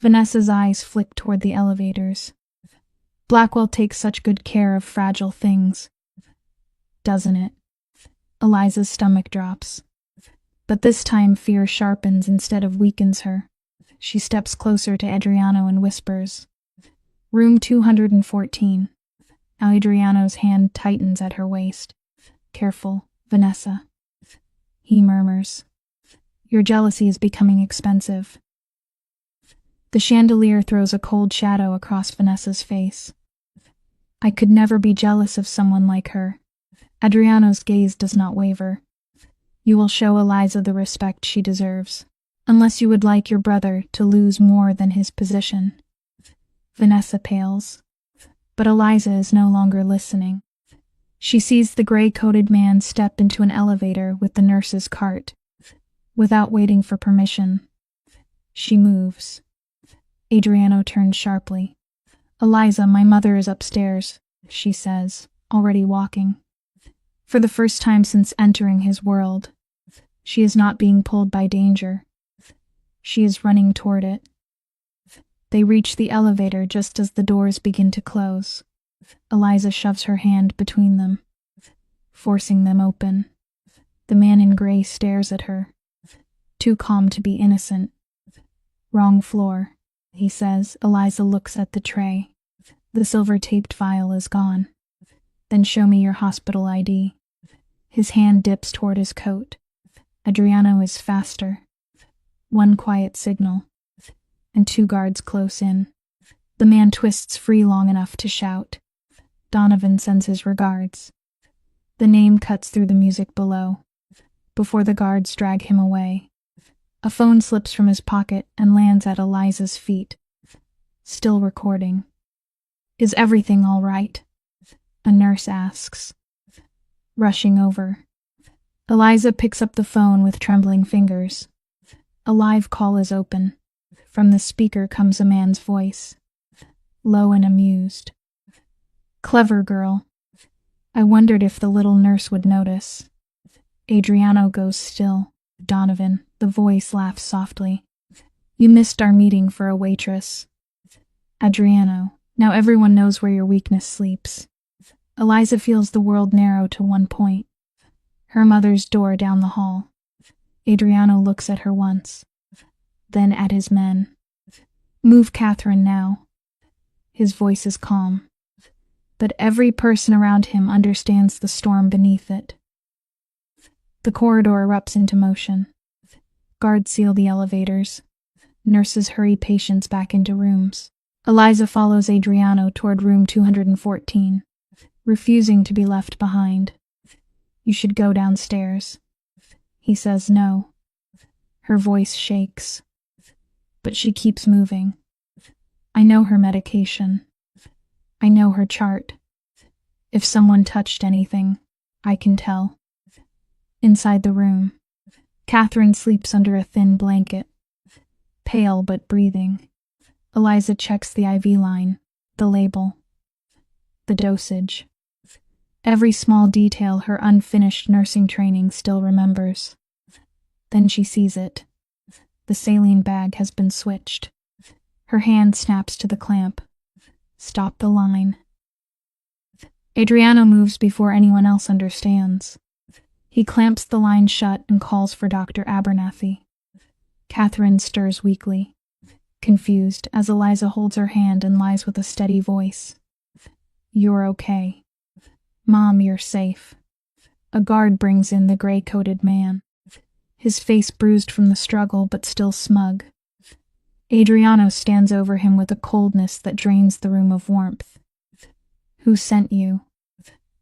Vanessa's eyes flick toward the elevators. Blackwell takes such good care of fragile things, doesn't it? Eliza's stomach drops. But this time fear sharpens instead of weakens her. She steps closer to Adriano and whispers, Room 214. Now Adriano's hand tightens at her waist. Careful, Vanessa. He murmurs, Your jealousy is becoming expensive. The chandelier throws a cold shadow across Vanessa's face. I could never be jealous of someone like her. Adriano's gaze does not waver. You will show Eliza the respect she deserves, unless you would like your brother to lose more than his position. Vanessa pales, but Eliza is no longer listening. She sees the gray-coated man step into an elevator with the nurse's cart. Without waiting for permission, she moves. Adriano turns sharply. Eliza, my mother is upstairs, she says, already walking. For the first time since entering his world, she is not being pulled by danger. She is running toward it. They reach the elevator just as the doors begin to close. Eliza shoves her hand between them, forcing them open. The man in gray stares at her, too calm to be innocent. Wrong floor, he says. Eliza looks at the tray. The silver-taped vial is gone. Then show me your hospital ID. His hand dips toward his coat. Adriano is faster. One quiet signal, and two guards close in. The man twists free long enough to shout, Donovan sends his regards. The name cuts through the music below, before the guards drag him away. A phone slips from his pocket and lands at Eliza's feet, still recording. Is everything all right? A nurse asks, rushing over. Eliza picks up the phone with trembling fingers. A live call is open. From the speaker comes a man's voice, low and amused. Clever girl. I wondered if the little nurse would notice. Adriano goes still. Donovan, the voice laughs softly. You missed our meeting for a waitress. Adriano, now everyone knows where your weakness sleeps. Eliza feels the world narrow to one point. Her mother's door down the hall. Adriano looks at her once, then at his men. Move Catherine now. His voice is calm, but every person around him understands the storm beneath it. The corridor erupts into motion. Guards seal the elevators. Nurses hurry patients back into rooms. Eliza follows Adriano toward room 214, refusing to be left behind. You should go downstairs. He says no. Her voice shakes, but she keeps moving. I know her medication. I know her chart. If someone touched anything, I can tell. Inside the room, Catherine sleeps under a thin blanket, pale but breathing. Eliza checks the IV line, the label, the dosage. Every small detail her unfinished nursing training still remembers. Then she sees it. The saline bag has been switched. Her hand snaps to the clamp. Stop the line. Adriano moves before anyone else understands. He clamps the line shut and calls for Dr. Abernathy. Catherine stirs weakly, confused as Eliza holds her hand and lies with a steady voice. You're okay. Mom, you're safe. A guard brings in the gray-coated man, his face bruised from the struggle but still smug. Adriano stands over him with a coldness that drains the room of warmth. Who sent you?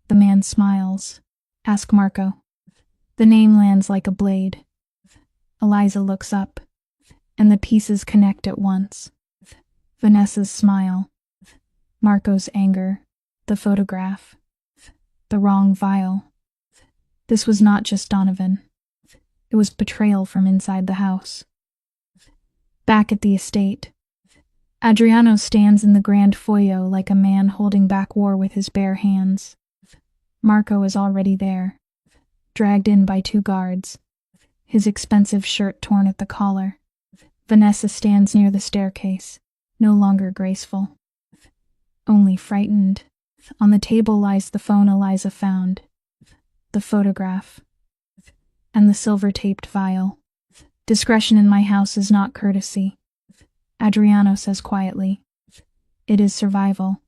The man smiles. Ask Marco. The name lands like a blade. Eliza looks up, and the pieces connect at once. Vanessa's smile, Marco's anger, the photograph, the wrong vial. This was not just Donovan. It was betrayal from inside the house. Back at the estate, Adriano stands in the grand foyer like a man holding back war with his bare hands. Marco is already there, dragged in by 2 guards, his expensive shirt torn at the collar. Vanessa stands near the staircase, no longer graceful, only frightened. On the table lies the phone Eliza found, the photograph, and the silver-taped vial. Discretion in my house is not courtesy, Adriano says quietly. It is survival.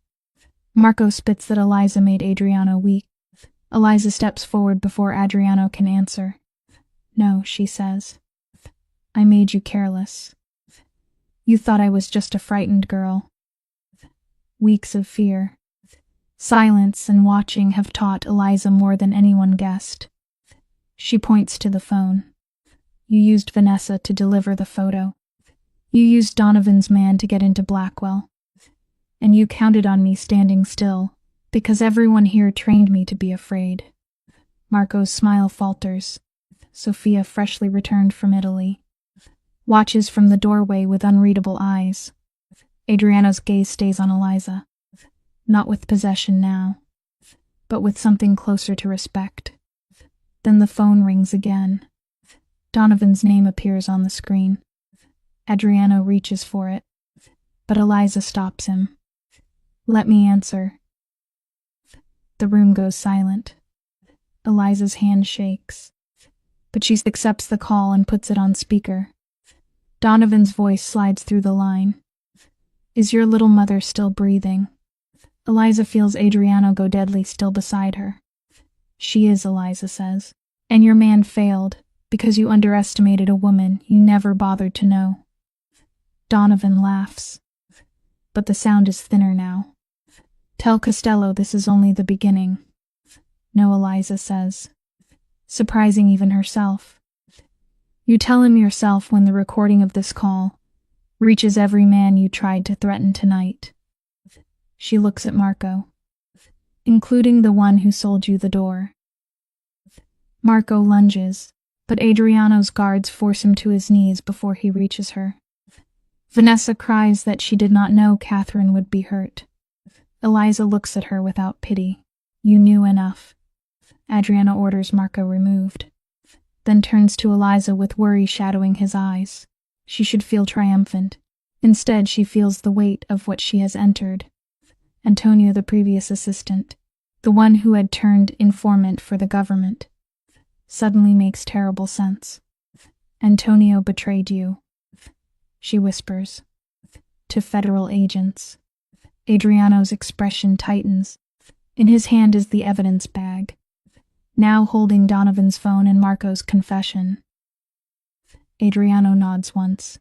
Marco spits that Eliza made Adriano weak. Eliza steps forward before Adriano can answer. No, she says. I made you careless. You thought I was just a frightened girl. Weeks of fear, silence, and watching have taught Eliza more than anyone guessed. She points to the phone. You used Vanessa to deliver the photo. You used Donovan's man to get into Blackwell. And you counted on me standing still, because everyone here trained me to be afraid. Marco's smile falters. Sophia, freshly returned from Italy, watches from the doorway with unreadable eyes. Adriano's gaze stays on Eliza, not with possession now, but with something closer to respect. Then the phone rings again. Donovan's name appears on the screen. Adriano reaches for it, but Eliza stops him. Let me answer. The room goes silent. Eliza's hand shakes, but she accepts the call and puts it on speaker. Donovan's voice slides through the line. Is your little mother still breathing? Eliza feels Adriano go deadly still beside her. She is, Eliza says. And your man failed, because you underestimated a woman you never bothered to know. Donovan laughs, but the sound is thinner now. Tell Costello this is only the beginning. No, Eliza says, surprising even herself. You tell him yourself when the recording of this call reaches every man you tried to threaten tonight. She looks at Marco, including the one who sold you the door. Marco lunges, but Adriano's guards force him to his knees before he reaches her. Vanessa cries that she did not know Catherine would be hurt. Eliza looks at her without pity. You knew enough. Adriano orders Marco removed, then turns to Eliza with worry shadowing his eyes. She should feel triumphant. Instead, she feels the weight of what she has entered. Antonio, the previous assistant, the one who had turned informant for the government, suddenly makes terrible sense. Antonio betrayed you, she whispers, to federal agents. Adriano's expression tightens. In his hand is the evidence bag, now holding Donovan's phone and Marco's confession. Adriano nods once,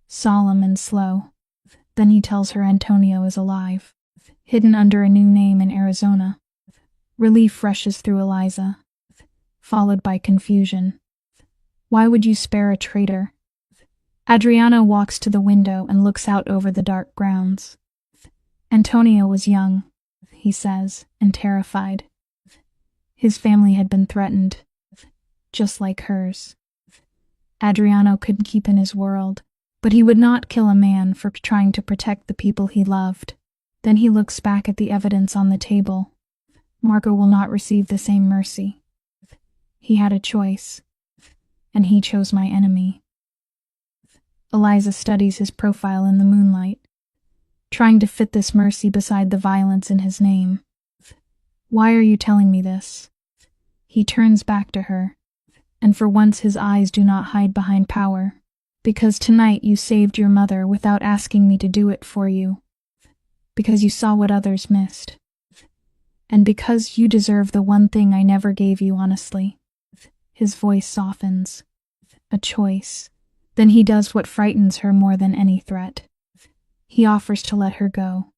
solemn and slow. Then he tells her Antonio is alive, hidden under a new name in Arizona. Relief rushes through Eliza, followed by confusion. Why would you spare a traitor? Adriano walks to the window and looks out over the dark grounds. Antonio was young, he says, and terrified. His family had been threatened, just like hers. Adriano couldn't keep in his world, but he would not kill a man for trying to protect the people he loved. Then he looks back at the evidence on the table. Marco will not receive the same mercy. He had a choice, and he chose my enemy. Eliza studies his profile in the moonlight, trying to fit this mercy beside the violence in his name. Why are you telling me this? He turns back to her, and for once his eyes do not hide behind power. Because tonight you saved your mother without asking me to do it for you. Because you saw what others missed. And because you deserve the one thing I never gave you honestly. His voice softens. A choice. Then he does what frightens her more than any threat. He offers to let her go.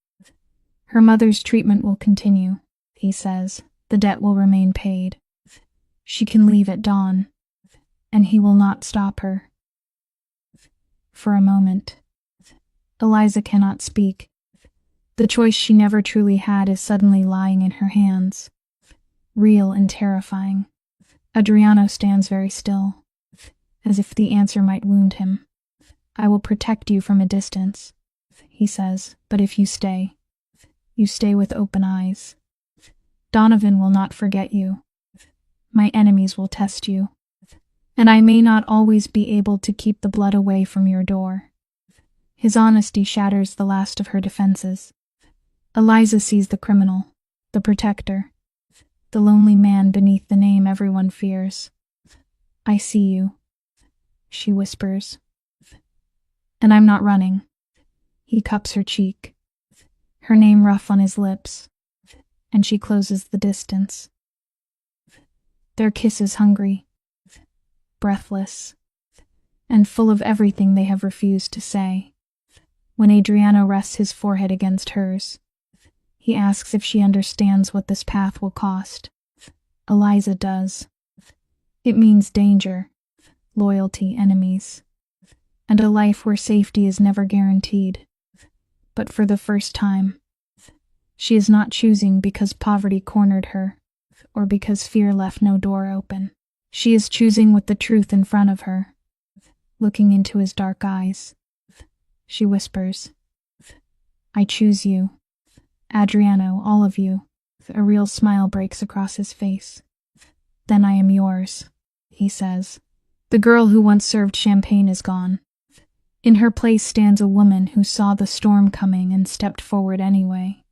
Her mother's treatment will continue, he says. The debt will remain paid. She can leave at dawn, and he will not stop her. For a moment, Eliza cannot speak. The choice she never truly had is suddenly lying in her hands, real and terrifying. Adriano stands very still, as if the answer might wound him. I will protect you from a distance, he says, but if you stay with open eyes. Donovan will not forget you. My enemies will test you, and I may not always be able to keep the blood away from your door. His honesty shatters the last of her defenses. Eliza sees the criminal, the protector, the lonely man beneath the name everyone fears. I see you, she whispers. And I'm not running. He cups her cheek, her name rough on his lips, and she closes the distance. Their kiss is hungry, breathless, and full of everything they have refused to say. When Adriano rests his forehead against hers, he asks if she understands what this path will cost. Eliza does. It means danger, loyalty, enemies, and a life where safety is never guaranteed. But for the first time, she is not choosing because poverty cornered her, or because fear left no door open. She is choosing with the truth in front of her. Looking into his dark eyes, she whispers, I choose you. Adriano, all of you. A real smile breaks across his face. Then I am yours, he says. The girl who once served champagne is gone. In her place stands a woman who saw the storm coming and stepped forward anyway.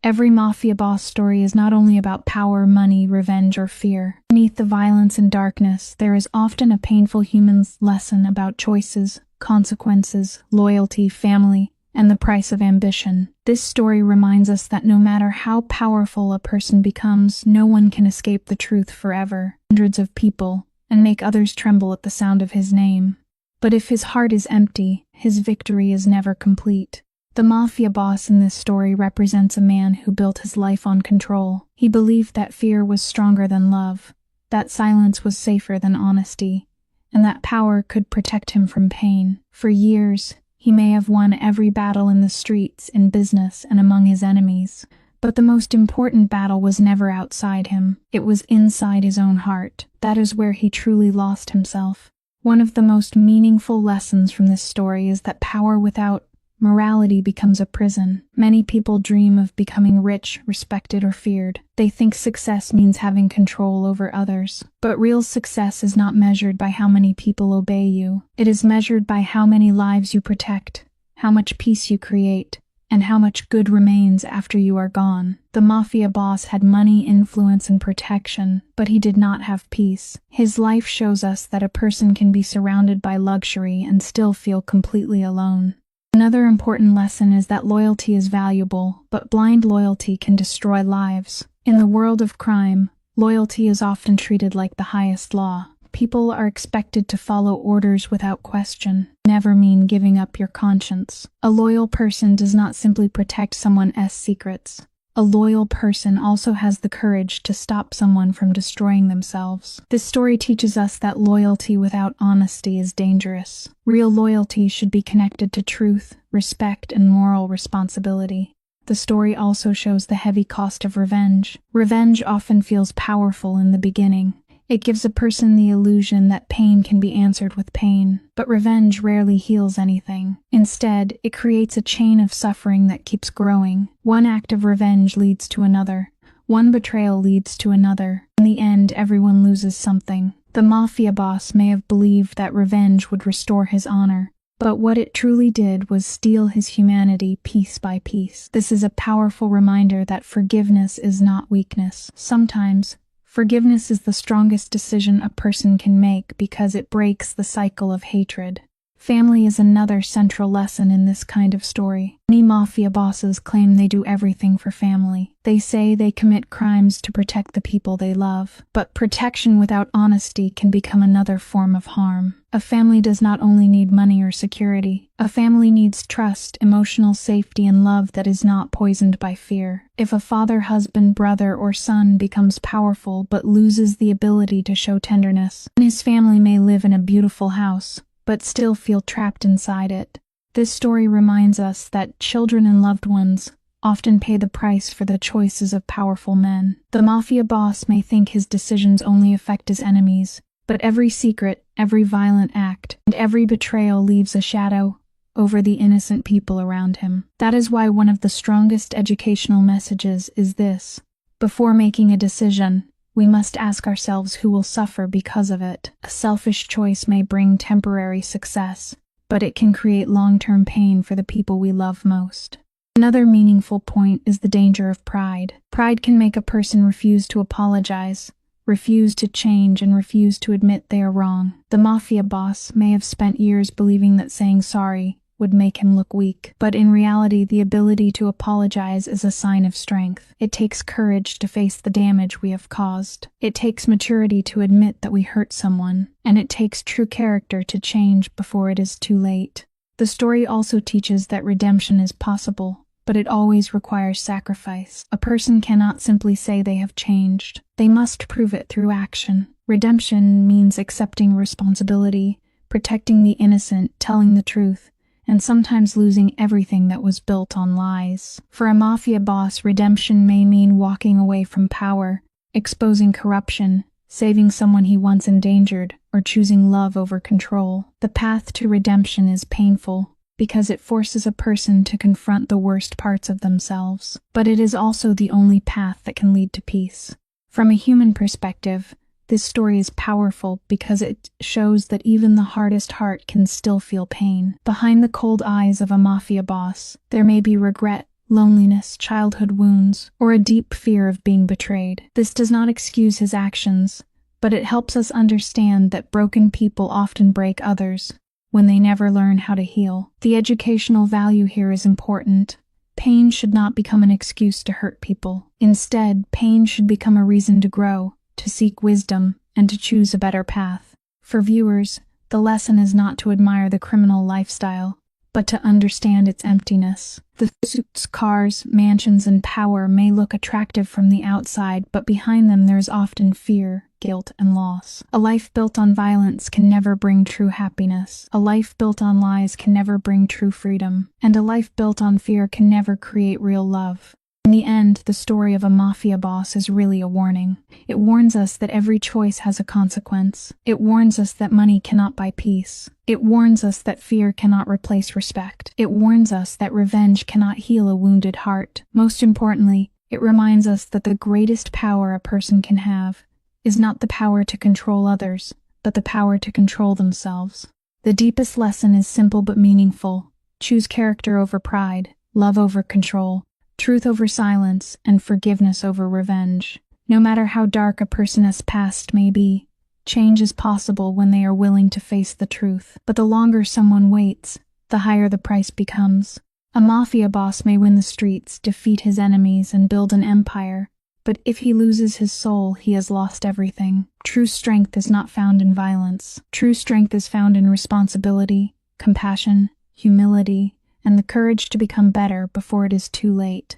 Every Mafia boss story is not only about power, money, revenge, or fear. Beneath the violence and darkness, there is often a painful human lesson about choices, consequences, loyalty, family, and the price of ambition. This story reminds us that no matter how powerful a person becomes, no one can escape the truth forever. Hundreds of people, and make others tremble at the sound of his name. But if his heart is empty, his victory is never complete. The mafia boss in this story represents a man who built his life on control. He believed that fear was stronger than love, that silence was safer than honesty, and that power could protect him from pain. For years, he may have won every battle in the streets, in business, and among his enemies. But the most important battle was never outside him. It was inside his own heart. That is where he truly lost himself. One of the most meaningful lessons from this story is that power without morality becomes a prison. Many people dream of becoming rich, respected, or feared. They think success means having control over others. But real success is not measured by how many people obey you. It is measured by how many lives you protect, how much peace you create, and how much good remains after you are gone. The mafia boss had money, influence, and protection, but he did not have peace. His life shows us that a person can be surrounded by luxury and still feel completely alone. Another important lesson is that loyalty is valuable, but blind loyalty can destroy lives. In the world of crime, loyalty is often treated like the highest law. People are expected to follow orders without question. Never mean giving up your conscience. A loyal person does not simply protect someone else's secrets. A loyal person also has the courage to stop someone from destroying themselves. This story teaches us that loyalty without honesty is dangerous. Real loyalty should be connected to truth, respect, and moral responsibility. The story also shows the heavy cost of revenge. Revenge often feels powerful in the beginning. It gives a person the illusion that pain can be answered with pain, but revenge rarely heals anything. Instead, it creates a chain of suffering that keeps growing. One act of revenge leads to another. One betrayal leads to another. In the end, everyone loses something. The mafia boss may have believed that revenge would restore his honor, but what it truly did was steal his humanity piece by piece. This is a powerful reminder that forgiveness is not weakness. Sometimes, forgiveness is the strongest decision a person can make because it breaks the cycle of hatred. Family is another central lesson in this kind of story. Many mafia bosses claim they do everything for family. They say they commit crimes to protect the people they love. But protection without honesty can become another form of harm. A family does not only need money or security. A family needs trust, emotional safety, and love that is not poisoned by fear. If a father, husband, brother, or son becomes powerful but loses the ability to show tenderness, then his family may live in a beautiful house, but still feel trapped inside it. This story reminds us that children and loved ones often pay the price for the choices of powerful men. The mafia boss may think his decisions only affect his enemies, but every secret, every violent act, and every betrayal leaves a shadow over the innocent people around him. That is why one of the strongest educational messages is this: before making a decision, we must ask ourselves who will suffer because of it. A selfish choice may bring temporary success, but it can create long-term pain for the people we love most. Another meaningful point is the danger of pride. Pride can make a person refuse to apologize, refuse to change, and refuse to admit they are wrong. The mafia boss may have spent years believing that saying sorry would make him look weak, but in reality, the ability to apologize is a sign of strength. It takes courage to face the damage we have caused. It takes maturity to admit that we hurt someone, and it takes true character to change before it is too late. The story also teaches that redemption is possible, but it always requires sacrifice. A person cannot simply say they have changed. They must prove it through action. Redemption means accepting responsibility, protecting the innocent, telling the truth, and sometimes losing everything that was built on lies. For a mafia boss, redemption may mean walking away from power, exposing corruption, saving someone he once endangered, or choosing love over control. The path to redemption is painful because it forces a person to confront the worst parts of themselves, but it is also the only path that can lead to peace. From a human perspective, this story is powerful because it shows that even the hardest heart can still feel pain. Behind the cold eyes of a mafia boss, there may be regret, loneliness, childhood wounds, or a deep fear of being betrayed. This does not excuse his actions, but it helps us understand that broken people often break others when they never learn how to heal. The educational value here is important. Pain should not become an excuse to hurt people. Instead, pain should become a reason to grow, to seek wisdom, and to choose a better path. For viewers, the lesson is not to admire the criminal lifestyle, but to understand its emptiness. The suits, cars, mansions, and power may look attractive from the outside, but behind them there is often fear, guilt, and loss. A life built on violence can never bring true happiness. A life built on lies can never bring true freedom. And a life built on fear can never create real love. In the end, the story of a mafia boss is really a warning. It warns us that every choice has a consequence. It warns us that money cannot buy peace. It warns us that fear cannot replace respect. It warns us that revenge cannot heal a wounded heart. Most importantly, it reminds us that the greatest power a person can have is not the power to control others, but the power to control themselves. The deepest lesson is simple but meaningful. Choose character over pride, love over control, truth over silence, and forgiveness over revenge. No matter how dark a person's past may be, change is possible when they are willing to face the truth. But the longer someone waits, the higher the price becomes. A mafia boss may win the streets, defeat his enemies, and build an empire, but if he loses his soul, he has lost everything. True strength is not found in violence. True strength is found in responsibility, compassion, humility, and the courage to become better before it is too late.